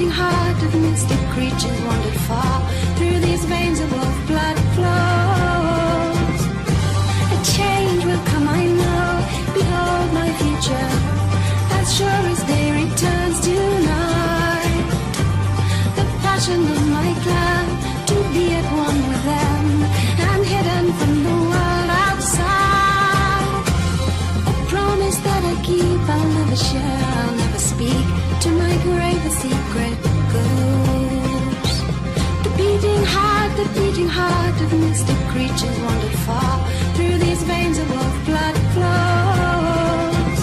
beating heart of mystic creatures wandered far. Through these veins of wolf blood flows. A change will come, I know. Behold my future, as sure as day returns tonight. The passion of my clan, to be at one with them, and hidden from the world outside. A promise that I keep, I'll never share, I'll never speak. To my grave the secret goes. The beating heart of mystic creatures wandered far. Through these veins of wolf blood flows.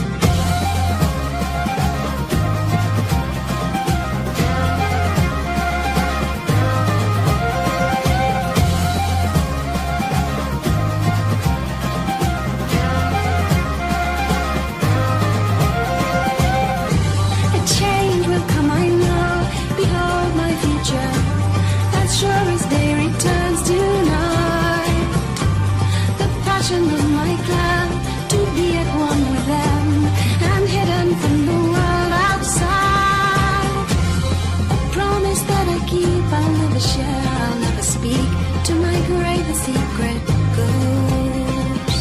A change will come, I know. Behold my future, as sure as day returns tonight. The passion of my clan, to be at one with them, and hidden from the world outside. A promise that I keep, I'll never share, I'll never speak. To my grave the secret goes.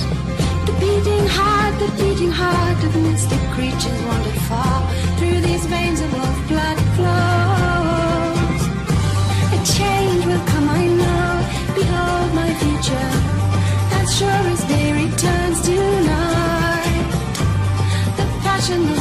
The beating heart of mystic creatures wandered far. Through these veins of wolf blood flows. A change will come, I know. Behold my future, as sure as day returns tonight. The passion of